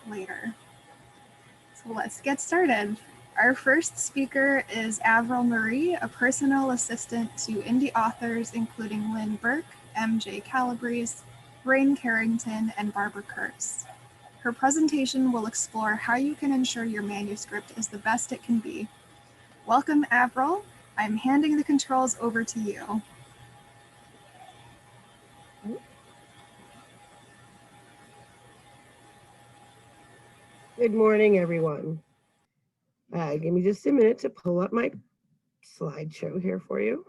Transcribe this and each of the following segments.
later. So let's get started. Our first speaker is Avril Marie, a personal assistant to indie authors including Lynn Burke, MJ Calabrese, Rain Carrington, and Barbara Kurtz. Her presentation will explore how you can ensure your manuscript is the best it can be. Welcome, Avril. I'm handing the controls over to you. Good morning, everyone. Give me just a minute to pull up my slideshow here for you.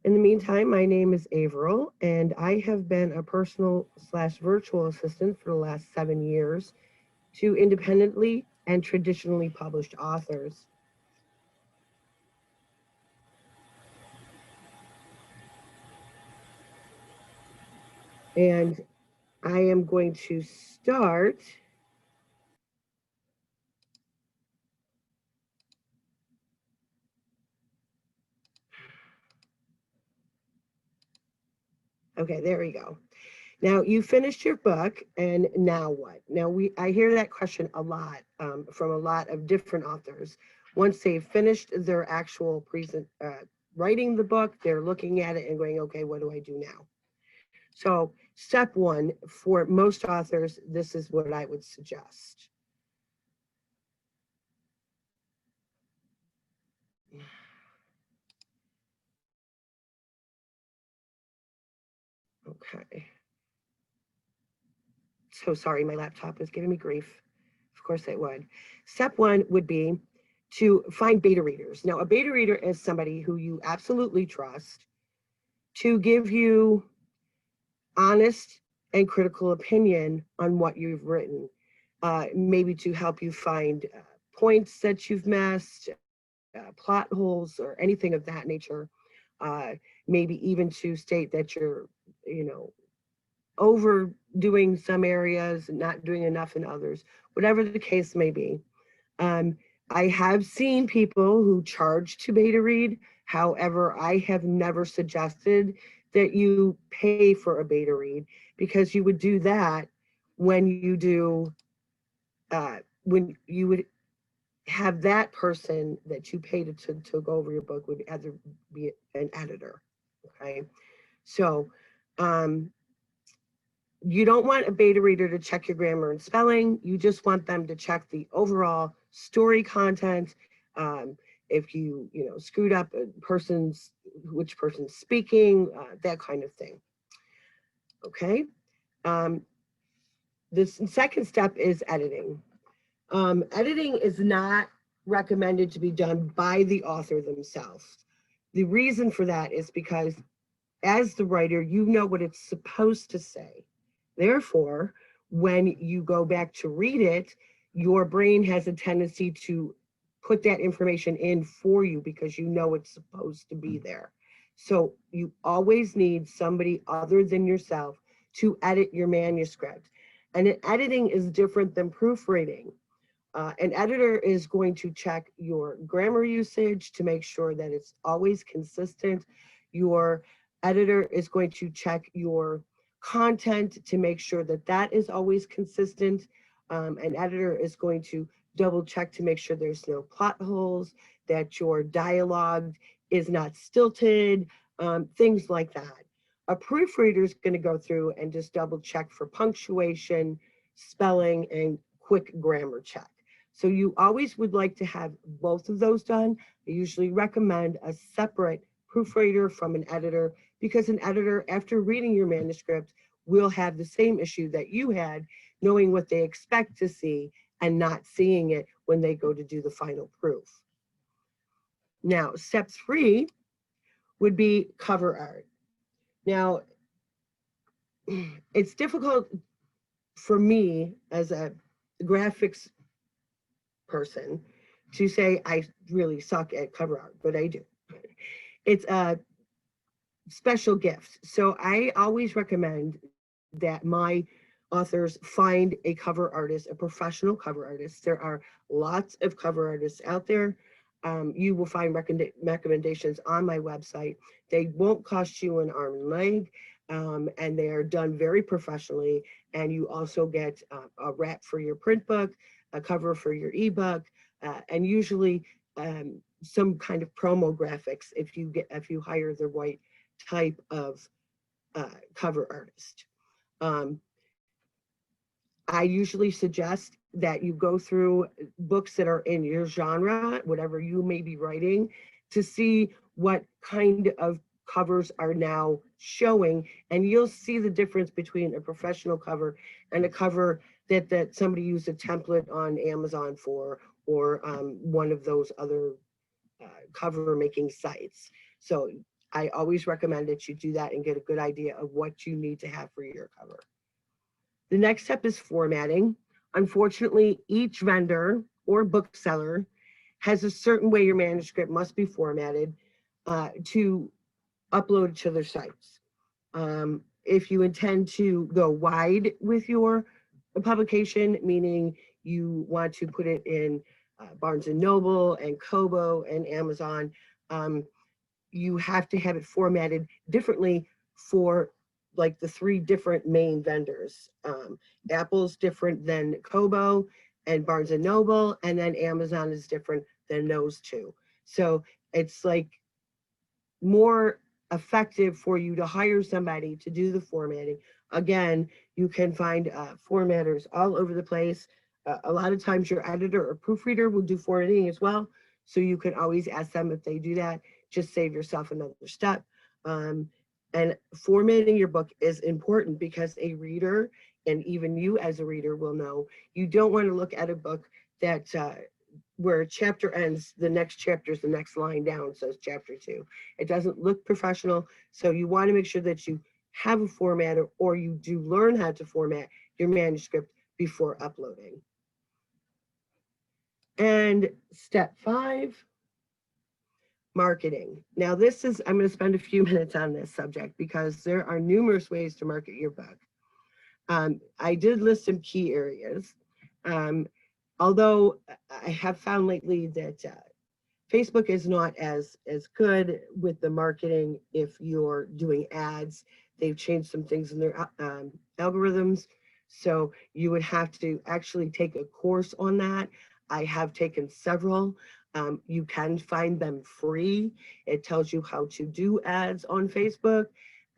In the meantime, my name is Avril, and I have been a personal/virtual assistant for the last 7 years to independently and traditionally published authors. And I am going to start Okay, there we go. Now you finished your book, and now what? Now I hear that question a lot from a lot of different authors. Once they've finished their actual writing the book, they're looking at it and going, okay, what do I do now? So step one, for most authors, this is what I would suggest. Okay. So sorry, my laptop is giving me grief. Of course it would. Step one would be to find beta readers. Now, a beta reader is somebody who you absolutely trust to give you honest and critical opinion on what you've written, maybe to help you find points that you've missed, plot holes, or anything of that nature. Maybe even to state that you're, overdoing some areas and not doing enough in others, whatever the case may be. I have seen people who charge to beta read. However, I have never suggested that you pay for a beta read, because you would do that when you would have that person that you paid to go over your book would either be an editor. Okay. So, you don't want a beta reader to check your grammar and spelling. You just want them to check the overall story content. If you screwed up which person's speaking, that kind of thing. Okay. This second step is editing. Editing is not recommended to be done by the author themselves. The reason for that is because as the writer, you know what it's supposed to say. Therefore, when you go back to read it, your brain has a tendency to put that information in for you because you know it's supposed to be there. So you always need somebody other than yourself to edit your manuscript. And editing is different than proofreading. An editor is going to check your grammar usage to make sure that it's always consistent. Your editor is going to check your content to make sure that that is always consistent. An editor is going to double check to make sure there's no plot holes, that your dialogue is not stilted, things like that. A proofreader is going to go through and just double check for punctuation, spelling, and quick grammar check. So you always would like to have both of those done. I usually recommend a separate proofreader from an editor, because an editor, after reading your manuscript, will have the same issue that you had, knowing what they expect to see and not seeing it when they go to do the final proof. Now, step 3 would be cover art. Now, it's difficult for me as a graphics person to say I really suck at cover art, but I do. It's a special gift. So I always recommend that my authors find a cover artist, a professional cover artist. There are lots of cover artists out there. You will find recommendations on my website. They won't cost you an arm and leg. and they are done very professionally. And you also get a wrap for your print book, a cover for your ebook, and usually some kind of promo graphics if you hire the right type of cover artist. Um, I usually suggest that you go through books that are in your genre, whatever you may be writing, to see what kind of covers are now showing, and you'll see the difference between a professional cover and a cover that somebody used a template on Amazon for, or one of those other cover making sites. So I always recommend that you do that and get a good idea of what you need to have for your cover. The next step is formatting. Unfortunately, each vendor or bookseller has a certain way your manuscript must be formatted to upload to their sites. If you intend to go wide with your publication, meaning you want to put it in Barnes and Noble and Kobo and Amazon, you have to have it formatted differently for like the three different main vendors. Apple's different than Kobo and Barnes and Noble, and then Amazon is different than those two. So it's like more effective for you to hire somebody to do the formatting. Again, you can find formatters all over the place. A lot of times your editor or proofreader will do formatting as well. So you can always ask them if they do that. Just save yourself another step. And formatting your book is important because a reader, and even you as a reader will know, you don't want to look at a book that where a chapter ends, the next chapter is the next line down, says chapter 2. It doesn't look professional. So you want to make sure that you have a formatter, or you do learn how to format your manuscript before uploading. And step 5, marketing. Now this is, I'm going to spend a few minutes on this subject because there are numerous ways to market your book. I did list some key areas. Although I have found lately that Facebook is not as good with the marketing if you're doing ads. They've changed some things in their algorithms. So you would have to actually take a course on that. I have taken several. You can find them free. It tells you how to do ads on Facebook.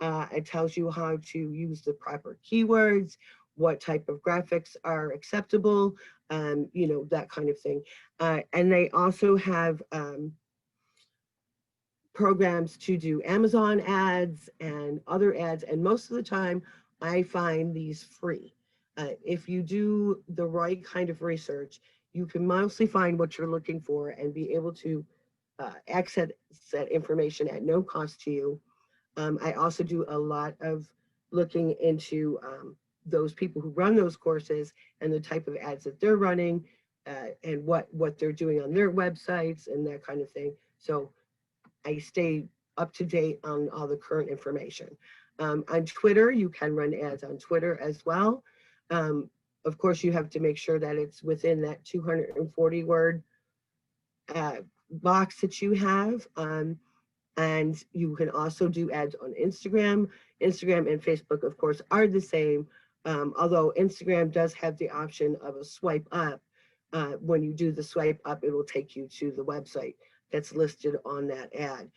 It tells you how to use the proper keywords, what type of graphics are acceptable, you know, that kind of thing. And they also have programs to do Amazon ads and other ads. And most of the time, I find these free. If you do the right kind of research, you can mostly find what you're looking for and be able to access that information at no cost to you. I also do a lot of looking into those people who run those courses and the type of ads that they're running and what they're doing on their websites and that kind of thing. So I stay up to date on all the current information. On Twitter, you can run ads on Twitter as well. Of course, you have to make sure that it's within that 240 word box that you have. And you can also do ads on Instagram. Instagram and Facebook, of course, are the same, although Instagram does have the option of a swipe up. When you do the swipe up, it will take you to the website that's listed on that ad.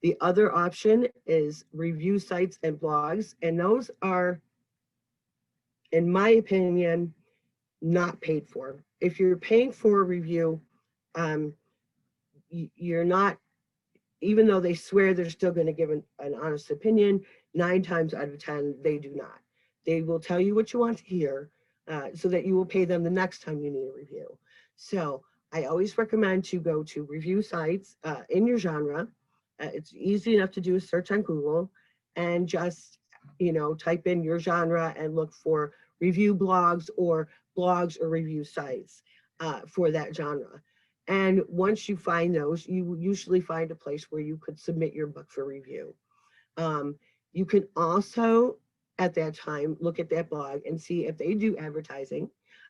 The other option is review sites and blogs, and those are, in my opinion, not paid for. If you're paying for a review, you're not, even though they swear they're still going to give an honest opinion, 9 times out of 10, they do not. They will tell you what you want to hear so that you will pay them the next time you need a review. So I always recommend to go to review sites in your genre. It's easy enough to do a search on Google and just, you know, type in your genre and look for review blogs or review sites for that genre. And once you find those, you usually find a place where you could submit your book for review. You can also, at that time, look at that blog and see if they do advertising.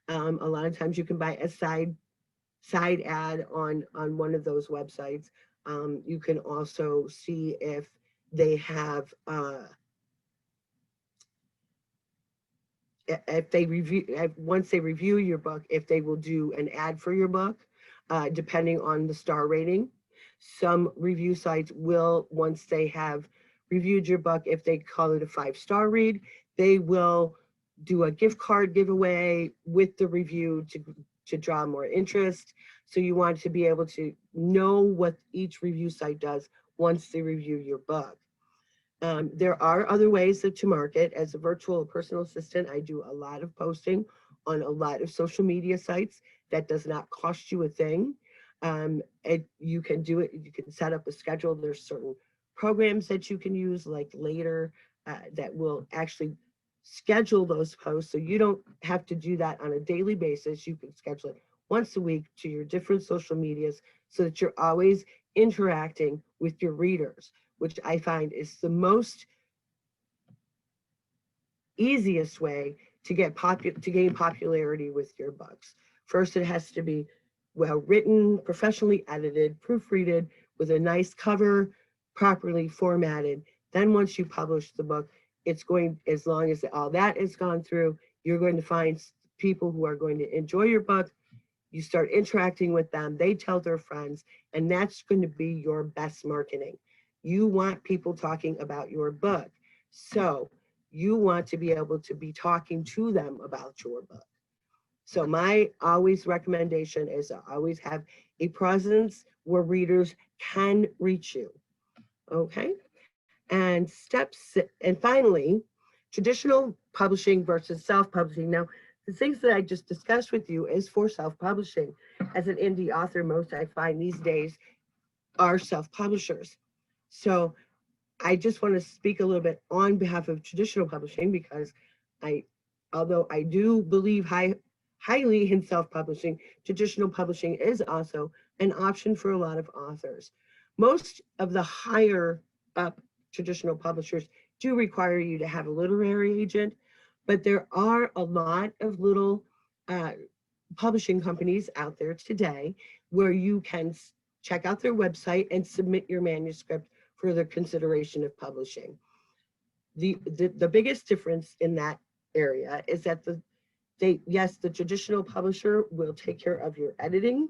A lot of times you can buy a side ad on one of those websites. You can also see if they have if they review, once they review your book, if they will do an ad for your book, depending on the star rating. Some review sites will, once they have reviewed your book, if they call it a 5-star read, they will do a gift card giveaway with the review to draw more interest. So you want to be able to know what each review site does once they review your book. There are other ways to market. As a virtual personal assistant, I do a lot of posting on a lot of social media sites. That does not cost you a thing. You can do it, you can set up a schedule. There's certain programs that you can use, like Later, that will actually schedule those posts. So you don't have to do that on a daily basis. You can schedule it once a week to your different social medias so that you're always interacting with your readers, which I find is the most easiest way to gain popularity with your books. First, it has to be well written, professionally edited, proofreaded, with a nice cover, properly formatted. Then once you publish the book, it's going, as long as all that is gone through, you're going to find people who are going to enjoy your book. You start interacting with them, they tell their friends, and that's going to be your best marketing. You want people talking about your book. So you want to be able to be talking to them about your book. So my always recommendation is to always have a presence where readers can reach you. Okay. And and finally, traditional publishing versus self-publishing. Now, the things that I just discussed with you is for self-publishing. As an indie author, most I find these days are self-publishers. So I just want to speak a little bit on behalf of traditional publishing because I, although I do believe highly in self-publishing, traditional publishing is also an option for a lot of authors. Most of the higher up traditional publishers do require you to have a literary agent, but there are a lot of little uh, publishing companies out there today where you can check out their website and submit your manuscript for the consideration of publishing. The biggest difference in that area is that yes, the traditional publisher will take care of your editing,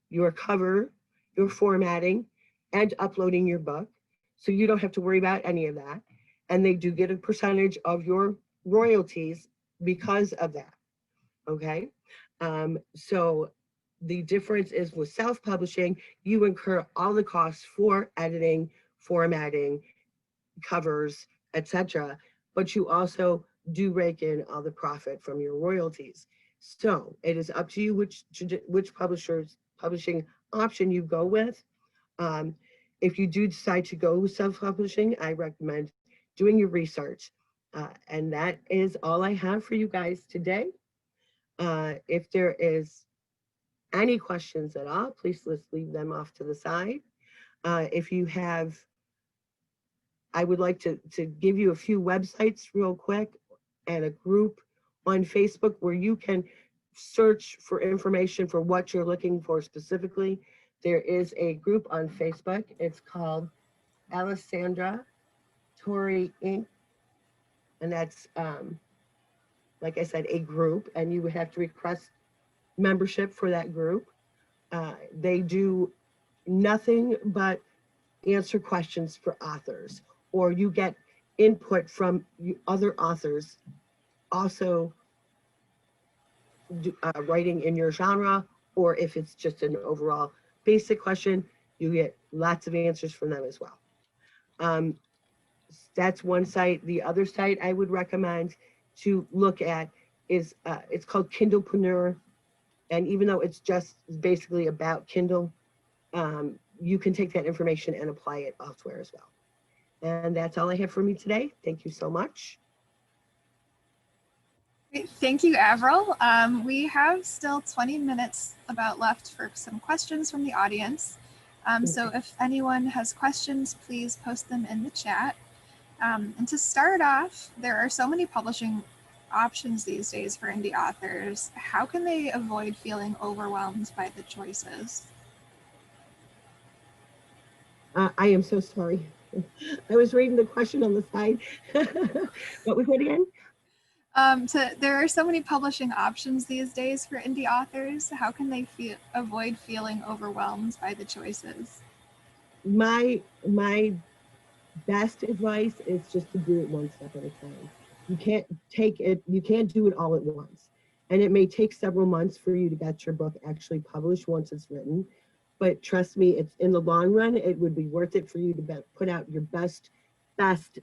your cover, your formatting, and uploading your book. So you don't have to worry about any of that. And they do get a percentage of your royalties because of that. Okay. So the difference is with self-publishing, you incur all the costs for editing, formatting, covers, etc. But you also do rake in all the profit from your royalties. So it is up to you which publishing option you go with. Um, if you do decide to go self-publishing, I recommend doing your research. And that is all I have for you guys today. If there is any questions at all, please let's leave them off to the side. If you have, I would like to give you a few websites real quick and a group on Facebook where you can search for information for what you're looking for specifically. There is a group on Facebook. It's called Alessandra Tori Inc. And that's, like I said, a group, and you would have to request membership for that group. They do nothing but answer questions for authors, or you get input from other authors also writing in your genre, or if it's just an overall basic question, you get lots of answers from them as well. Um, that's one site. The other site I would recommend to look at is it's called Kindlepreneur. And even though it's just basically about Kindle, you can take that information and apply it elsewhere as well. And that's all I have for me today. Thank you so much. Thank you, Avril. We have still 20 minutes about left for some questions from the audience. So if anyone has questions, please post them in the chat. And to start off, there are so many publishing options these days for indie authors. How can they avoid feeling overwhelmed by the choices? I am so sorry. I was reading the question on the side. What was it again? There are so many publishing options these days for indie authors. How can they avoid feeling overwhelmed by the choices? My best advice is just to do it one step at a time. You can't do it all at once. And it may take several months for you to get your book actually published once it's written. But trust me, it's in the long run, it would be worth it for you to put out your best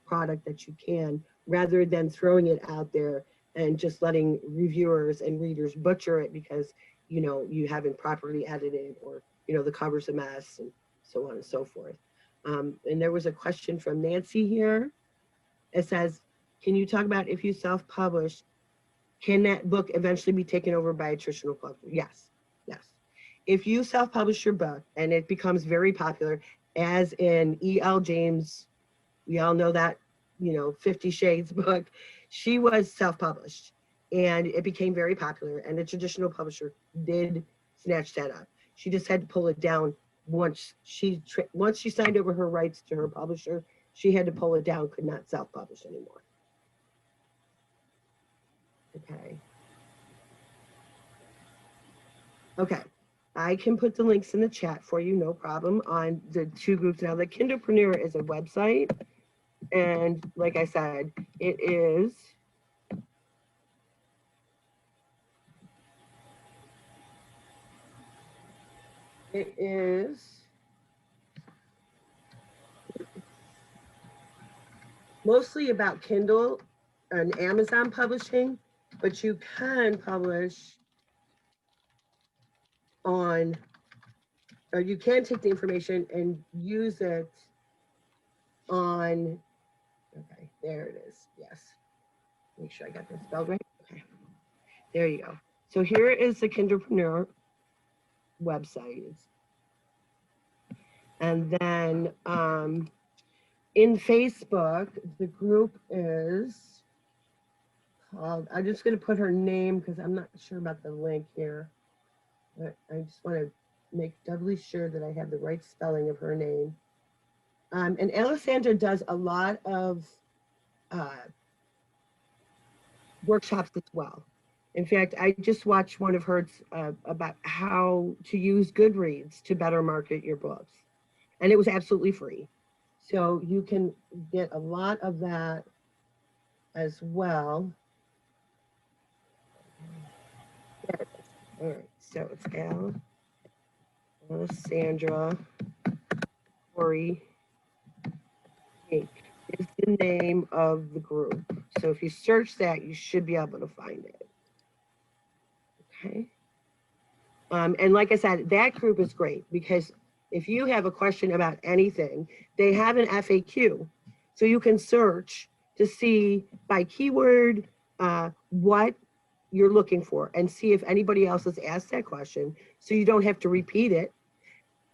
product that you can, rather than throwing it out there and just letting reviewers and readers butcher it because, you haven't properly edited, or, the cover's a mess, and so on and so forth. And there was a question from Nancy here. It says, can you talk about if you self-publish, can that book eventually be taken over by a traditional publisher? Yes, yes. If you self-publish your book and it becomes very popular, as in E.L. James, we all know that, 50 Shades book, she was self-published and it became very popular, and the traditional publisher did snatch that up. She just had to pull it down once she signed over her rights to her publisher. She had to pull it down, could not self-publish anymore. Okay, I can put the links in the chat for you, no problem, on the two groups. Now, the Kindlepreneur is a website, and like I said, it is mostly about Kindle and Amazon publishing, but you can publish on, or you can take the information and use it on, okay, there it is, yes. Make sure I got this spelled right. Okay, there you go. So here is the Kindlepreneur website. And then in Facebook, the group is called, I'm just going to put her name because I'm not sure about the link here. But I just want to make doubly sure that I have the right spelling of her name. And Alessandra does a lot of workshops as well. In fact, I just watched one of hers about how to use Goodreads to better market your books. And it was absolutely free. So you can get a lot of that as well. All right, so it's Alessandra Corey Inc. is the name of the group. So if you search that, you should be able to find it. Okay. And like I said, that group is great because if you have a question about anything, they have an FAQ. So you can search to see by keyword what you're looking for and see if anybody else has asked that question. So you don't have to repeat it.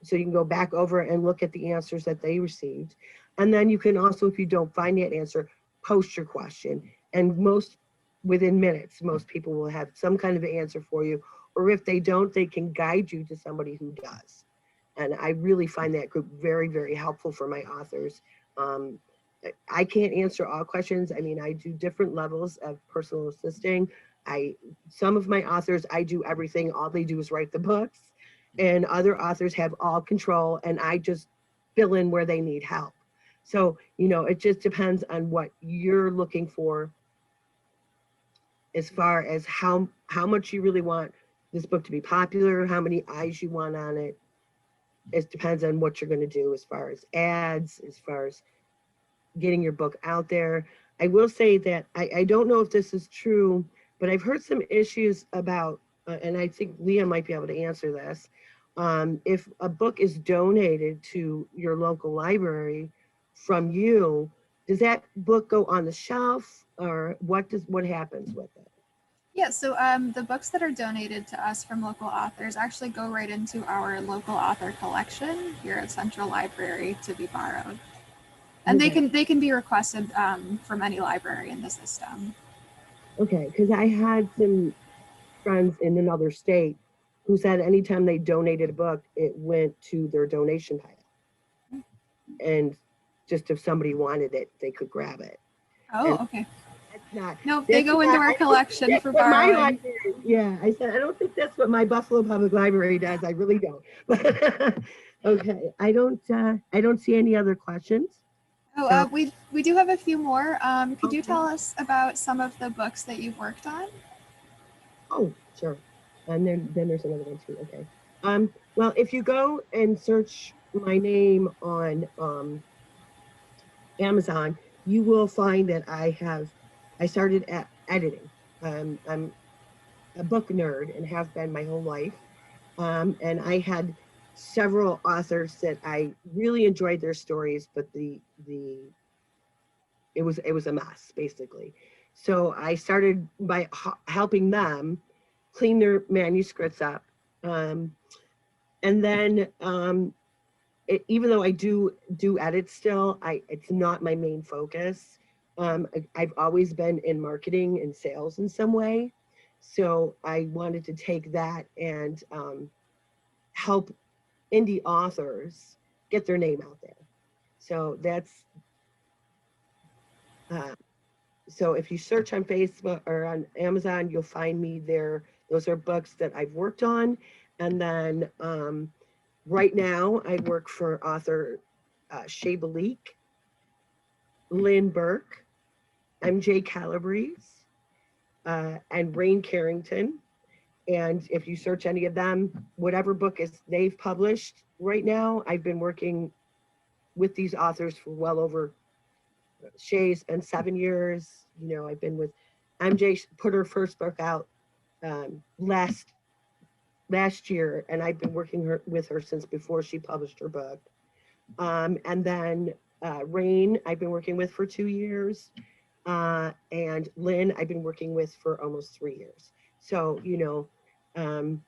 So you can go back over and look at the answers that they received. And then you can also, if you don't find that answer, post your question. And within minutes, most people will have some kind of answer for you. Or if they don't, they can guide you to somebody who does. And I really find that group very, very helpful for my authors. I can't answer all questions. I mean, I do different levels of personal assisting. Some of my authors, I do everything. All they do is write the books. And other authors have all control, and I just fill in where they need help. So, it just depends on what you're looking for as far as how much you really want this book to be popular, how many eyes you want on it. It depends on what you're going to do as far as ads, as far as getting your book out there. I will say that I don't know if this is true, but I've heard some issues about, and I think Leah might be able to answer this. If a book is donated to your local library from you, does that book go on the shelf, or what happens with it? Yeah, so the books that are donated to us from local authors actually go right into our local author collection here at Central Library to be borrowed. And Okay. they can be requested from any library in the system. Okay, because I had some friends in another state who said anytime they donated a book, it went to their donation pile. And just if somebody wanted it, they could grab it. Oh, okay. not. Nope, they go into not, our collection for what my borrowing. library, yeah, I said, I don't think that's what my Buffalo Public Library does. I really don't. Okay, I don't see any other questions. Oh, So, we do have a few more. Could you okay. tell us about some of the books that you've worked on? Oh, sure. And then there's another one too. Okay. Well, if you go and search my name on Amazon, you will find that I started at editing. I'm a book nerd and have been my whole life. And I had several authors that I really enjoyed their stories, but the it was a mess basically. So I started by helping them clean their manuscripts up, um, and then even though I do edit still, it's not my main focus. I've always been in marketing and sales in some way, so I wanted to take that and help indie authors get their name out there. So that's uh, so if you search on Facebook or on Amazon, you'll find me there. Those are books that I've worked on, and then right now I work for author Shay Balik, Lynn Burke, MJ Calabrese, and Rain Carrington. And if you search any of them, whatever book is they've published right now, I've been working with these authors for well over, Shay's been 7 years. You know, I've been with MJ, put her first book out last year, and I've been working with her since before she published her book. And then Rain, I've been working with for 2 years. And Lynn, I've been working with for almost 3 years. So, you know, um,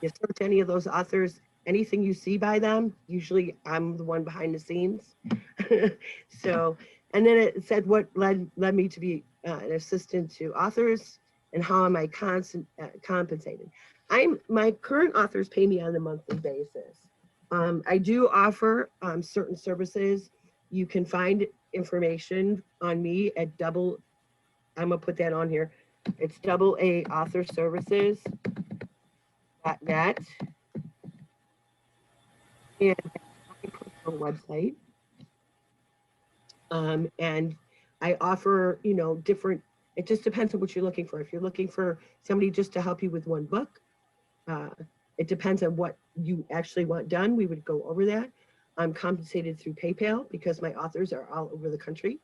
you search any of those authors, anything you see by them, usually I'm the one behind the scenes. So, and then it said what led me to be an assistant to authors and how am I compensated. My current authors pay me on a monthly basis. I do offer certain services. You can find information on me at I'm gonna put that on here. It's AAAuthorservices.net, and my personal website. And I offer, you know, different, it just depends on what you're looking for. If you're looking for somebody just to help you with one book, uh, it depends on what you actually want done. We would go over that. I'm compensated through PayPal because my authors are all over the country.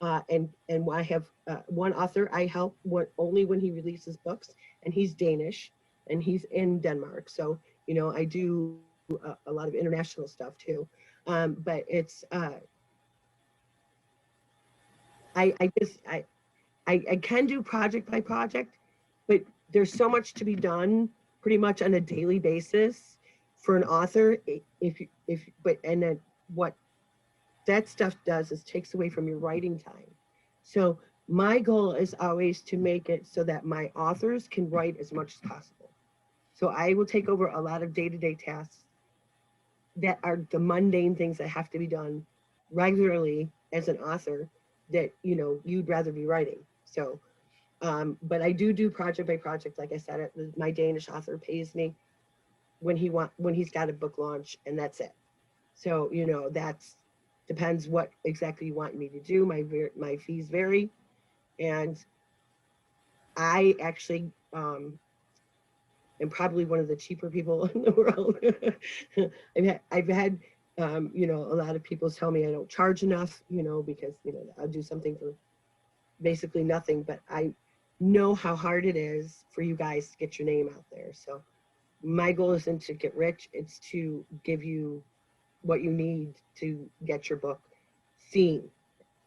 And I have one author I help only when he releases books, and he's Danish, and he's in Denmark. So, you know, I do a lot of international stuff too. But it's I just I can do project by project, but there's so much to be done pretty much on a daily basis for an author. And then what that stuff does is takes away from your writing time. So my goal is always to make it so that my authors can write as much as possible. So I will take over a lot of day-to-day tasks that are the mundane things that have to be done regularly as an author that, you know, you'd rather be writing. So but I do project by project. Like I said, my Danish author pays me when he's got a book launch, and that's it. So, you know, that's depends what exactly you want me to do. My fees vary, and I actually am probably one of the cheaper people in the world. I've had you know, a lot of people tell me I don't charge enough, you know, because, you know, I'll do something for basically nothing, but I know how hard it is for you guys to get your name out there. So my goal isn't to get rich, it's to give you what you need to get your book seen.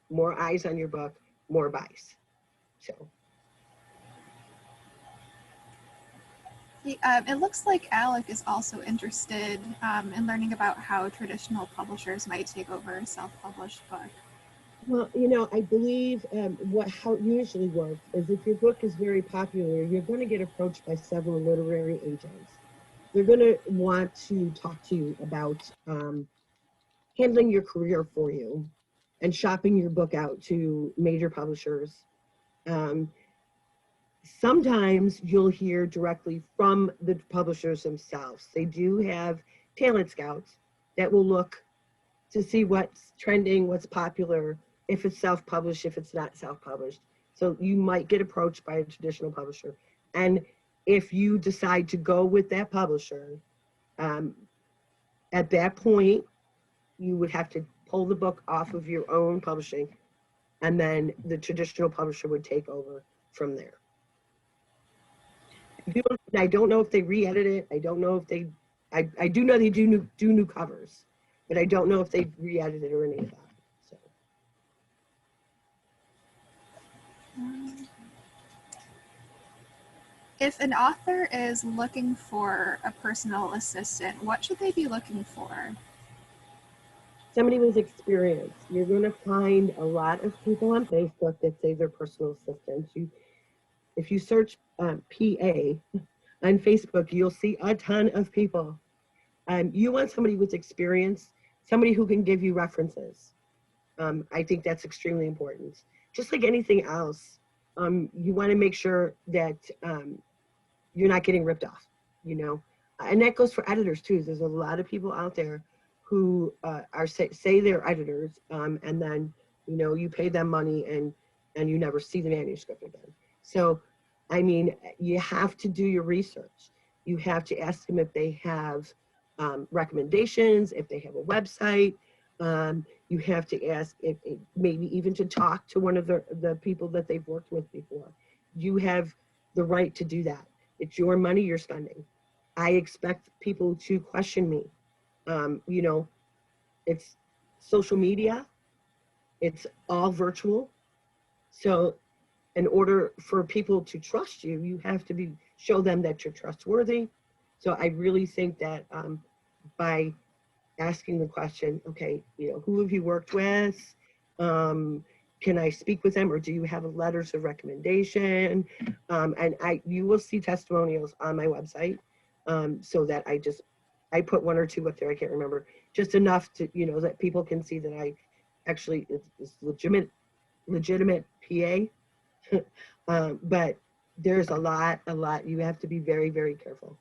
More eyes on your book, more buys. So It looks like Alec is also interested in learning about how traditional publishers might take over a self-published book. well, you know, I believe how it usually works is if your book is very popular, you're going to get approached by several literary agents. They're going to want to talk to you about handling your career for you. and shopping your book out to major publishers. Sometimes you'll hear directly from the publishers themselves. They do have talent scouts that will look to see what's trending, what's popular, if it's self-published, if it's not self-published. So you might get approached by a traditional publisher. And if you decide to go with that publisher, at that point, you would have to pull the book off of your own publishing, and then the traditional publisher would take over from there. I don't know if they re-edit it. I don't know if they, I do know they do new covers, but I don't know if they re-edit it or any of that. So. If an author is looking for a personal assistant, what should they be looking for? Somebody with experience. You're going to find a lot of people on Facebook that say they're personal assistants. If you search PA on Facebook, you'll see a ton of people. You want somebody with experience, somebody who can give you references. I think that's extremely important. Just like anything else, you want to make sure that you're not getting ripped off, you know? And that goes for editors too. There's a lot of people out there who say they're editors, and then, you know, you pay them money and you never see the manuscript again. So, I mean, you have to do your research. You have to ask them if they have recommendations, if they have a website. You have to ask if maybe even to talk to one of the people that they've worked with before. You have the right to do that. It's your money you're spending. I expect people to question me. You know, it's social media. It's all virtual. So in order for people to trust you, you have to show them that you're trustworthy. So I really think that by asking the question, okay, you know, who have you worked with? Can I speak with them, or do you have letters of recommendation? And you will see testimonials on my website, so that I put one or two up there, I can't remember, just enough to, you know, that people can see that I actually, it's legitimate PA. But there's a lot, you have to be very, very careful.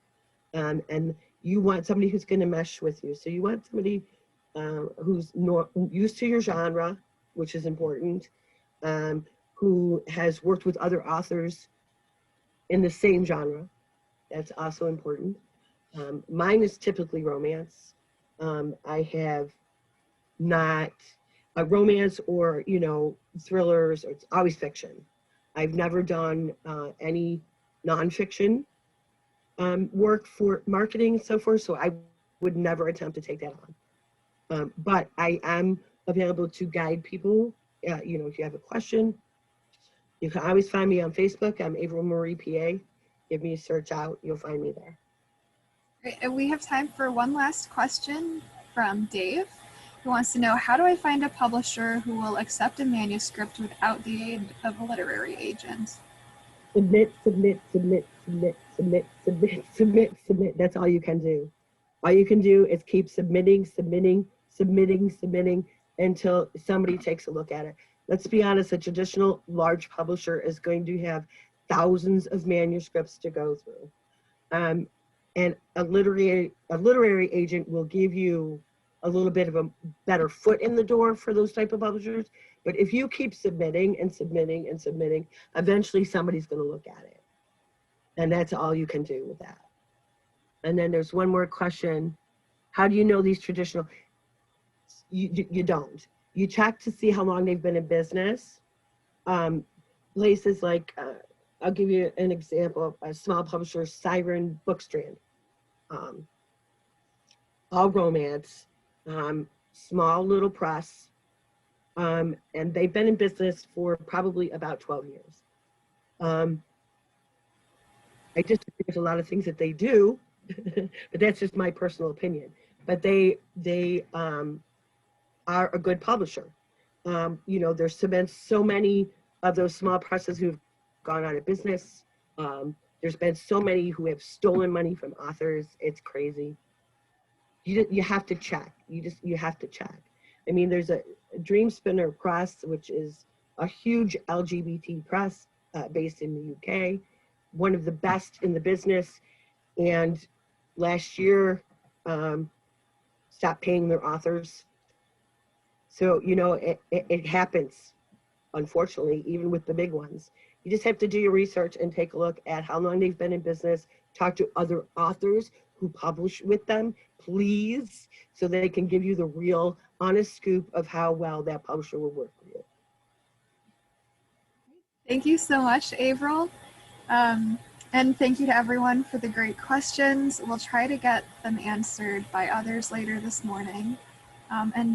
And you want somebody who's going to mesh with you. So you want somebody who's used to your genre, which is important, who has worked with other authors in the same genre. That's also important. Mine is typically romance. I have not a romance or, you know, thrillers. It's always fiction. I've never done any nonfiction work for marketing and so forth, so I would never attempt to take that on. But I am available to guide people. You know, if you have a question, you can always find me on Facebook. I'm Avril Marie, PA. Give me a search out, you'll find me there. Great. And we have time for one last question from Dave, who wants to know, how do I find a publisher who will accept a manuscript without the aid of a literary agent? Submit, submit, submit, submit, submit, submit, submit, submit. That's all you can do. All you can do is keep submitting, submitting, submitting, submitting until somebody takes a look at it. Let's be honest, a traditional large publisher is going to have thousands of manuscripts to go through. And a literary agent will give you a little bit of a better foot in the door for those type of publishers. But if you keep submitting and submitting and submitting, eventually somebody's going to look at it. And that's all you can do with that. And then there's one more question. How do you know these traditional? You don't. You check to see how long they've been in business. Places like, I'll give you an example, a small publisher, Siren Bookstrand. All romance, small little press. And they've been in business for probably about 12 years. I disagree with a lot of things that they do, but that's just my personal opinion. But they are a good publisher. You know, there's been so many of those small presses who've gone out of business. There's been so many who have stolen money from authors. It's crazy. You have to check. You have to check. I mean, there's a Dream Spinner Press, which is a huge LGBT press based in the UK, one of the best in the business. And last year, stopped paying their authors. So, you know, it happens, unfortunately, even with the big ones. You just have to do your research and take a look at how long they've been in business, talk to other authors who publish with them, please, so they can give you the real honest scoop of how well that publisher will work for you. Thank you so much, Avril. And thank you to everyone for the great questions. We'll try to get them answered by others later this morning. And now